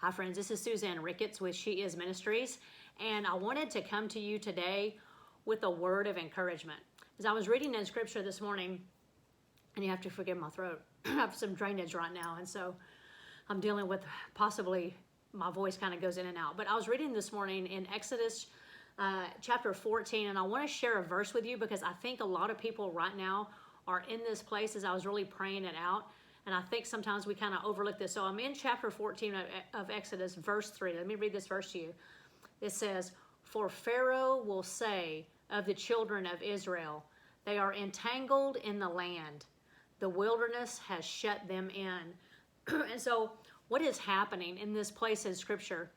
Hi friends, this is Suzanne Ricketts with She Is Ministries, and I wanted to come to you today with a word of encouragement. As I was reading in scripture this morning, and you have to forgive my throat, I have some drainage right now, and so I'm dealing with possibly my voice kind of goes in and out. But I was reading this morning in Exodus chapter 14, and I want to share a verse with you because I think a lot of people right now are in this place as I was really praying it out. And I think sometimes we kind of overlook this. So I'm in chapter 14 of Exodus, verse 3. Let me read this verse to you. It says, "For Pharaoh will say of the children of Israel, they are entangled in the land. The wilderness has shut them in." And so what is happening in this place in Scripture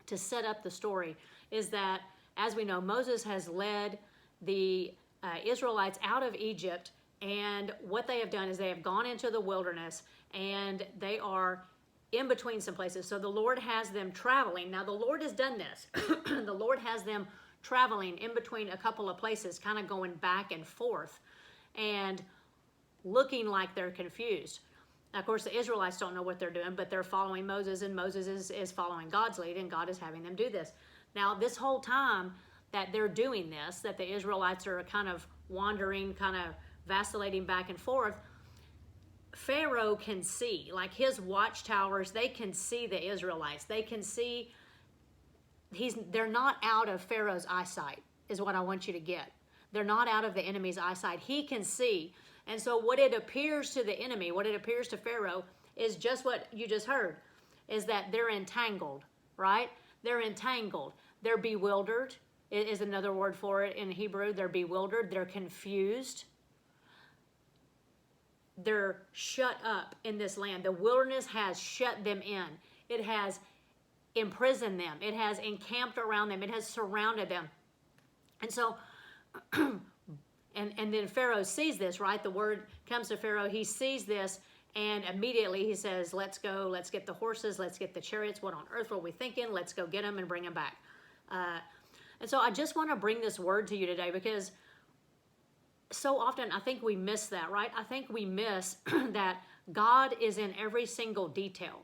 to set up the story is that, as we know, Moses has led the Israelites out of Egypt. And what they have done is they have gone into the wilderness and they are in between some places. So the Lord has them traveling. Now the Lord has done this. The Lord has them traveling in between a couple of places, kind of going back and forth and looking like they're confused. Now, of course, the Israelites don't know what they're doing, but they're following Moses, and Moses is following God's lead, and God is having them do this. Now, this whole time that they're doing this, that the Israelites are kind of wandering, kind of vacillating back and forth, Pharaoh can see, like his watchtowers, they can see the Israelites. They can see they're not out of Pharaoh's eyesight, is what I want you to get. They're not out of the enemy's eyesight. He can see. And so what it appears to the enemy, what it appears to Pharaoh, is just what you just heard, is that they're entangled, right? They're entangled. They're bewildered, is another word for it in Hebrew. They're bewildered. They're confused. They're shut up in this land. The wilderness has shut them in. It has imprisoned them. It has encamped around them. It has surrounded them. And so, and then Pharaoh sees this, right? The word comes to Pharaoh. He sees this, and immediately he says, let's go. Let's get the horses. Let's get the chariots. What on earth were we thinking? Let's go get them and bring them back. And so I just want to bring this word to you today because so often I think we miss that, right? I think we miss that God is in every single detail.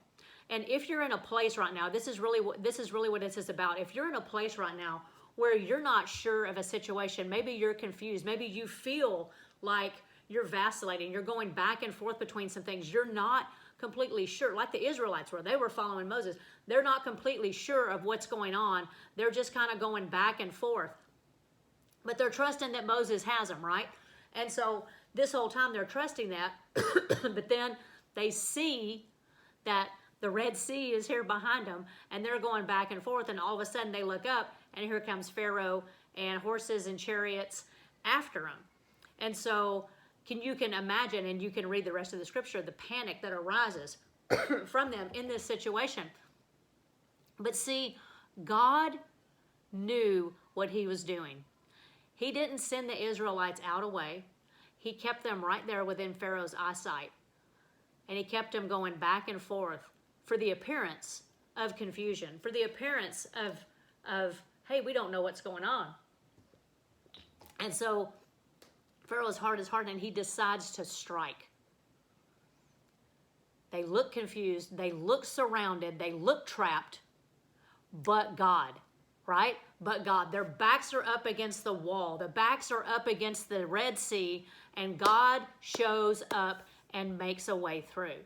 And if you're in a place right now, this is really what this is about. If you're in a place right now where you're not sure of a situation, maybe you're confused, maybe you feel like you're vacillating, you're going back and forth between some things, you're not completely sure, like the Israelites were. They were following Moses. They're not completely sure of what's going on. They're just kind of going back and forth. But they're trusting that Moses has them, right? And so this whole time they're trusting that. But then they see that the Red Sea is here behind them, and they're going back and forth, and all of a sudden they look up, and here comes Pharaoh and horses and chariots after them. And so you can imagine, and you can read the rest of the scripture, the panic that arises from them in this situation. But see, God knew what he was doing. He didn't send the Israelites out away. He kept them right there within Pharaoh's eyesight. And he kept them going back and forth for the appearance of confusion, for the appearance of hey, we don't know what's going on. And so Pharaoh's heart is hardened and he decides to strike. They look confused. They look surrounded. They look trapped. But God, right? But God, their backs are up against the wall. The backs are up against the Red Sea, and God shows up and makes a way through.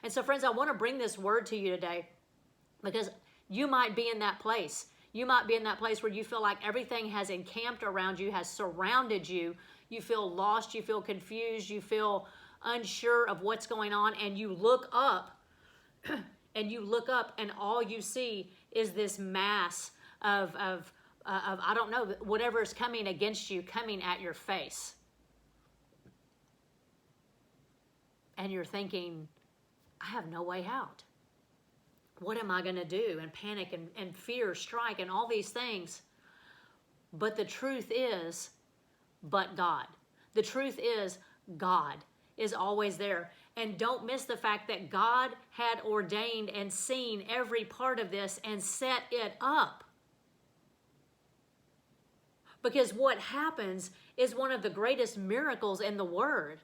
And so, friends, I want to bring this word to you today because you might be in that place. You might be in that place where you feel like everything has encamped around you, has surrounded you. You feel lost, you feel confused, you feel unsure of what's going on, and you look up, and all you see is this mass of I don't know, whatever is coming against you, coming at your face. And you're thinking, I have no way out. What am I going to do? And panic and fear strike and all these things. But the truth is, but God. The truth is, God is always there. And don't miss the fact that God had ordained and seen every part of this and set it up. Because what happens is one of the greatest miracles in the Word.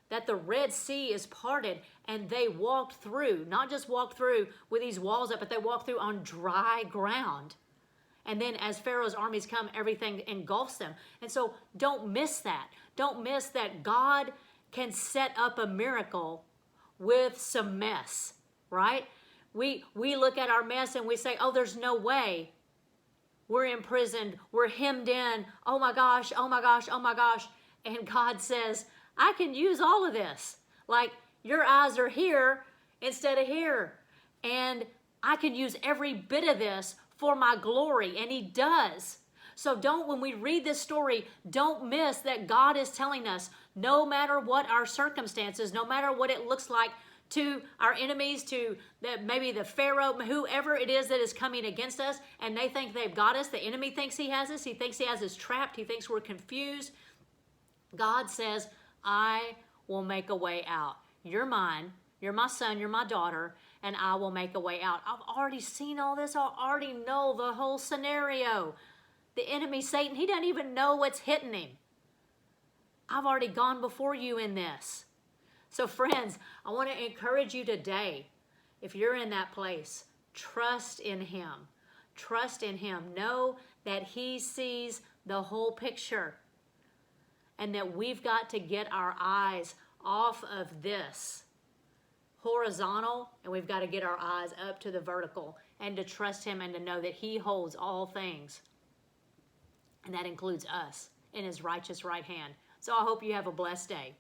that the Red Sea is parted and they walked through, not just walked through with these walls up, but they walked through on dry ground. And then as Pharaoh's armies come, everything engulfs them. And so don't miss that. Don't miss that God can set up a miracle with some mess, right? We look at our mess and we say, oh, there's no way. We're imprisoned. We're hemmed in. Oh my gosh, oh my gosh, oh my gosh. And God says, I can use all of this. Like, your eyes are here instead of here. And I can use every bit of this for my glory. And he does. So when we read this story, don't miss that God is telling us, no matter what our circumstances, no matter what it looks like to our enemies, to maybe the Pharaoh, whoever it is that is coming against us, and they think they've got us. The enemy thinks he has us. He thinks he has us trapped. He thinks we're confused. God says, I will make a way out. You're mine. You're my son. You're my daughter. And I will make a way out. I've already seen all this. I already know the whole scenario. The enemy, Satan, he doesn't even know what's hitting him. I've already gone before you in this. So friends, I want to encourage you today, if you're in that place, trust in him. Trust in him. Know that he sees the whole picture and that we've got to get our eyes off of this horizontal and we've got to get our eyes up to the vertical and to trust him and to know that he holds all things. And that includes us in his righteous right hand. So I hope you have a blessed day.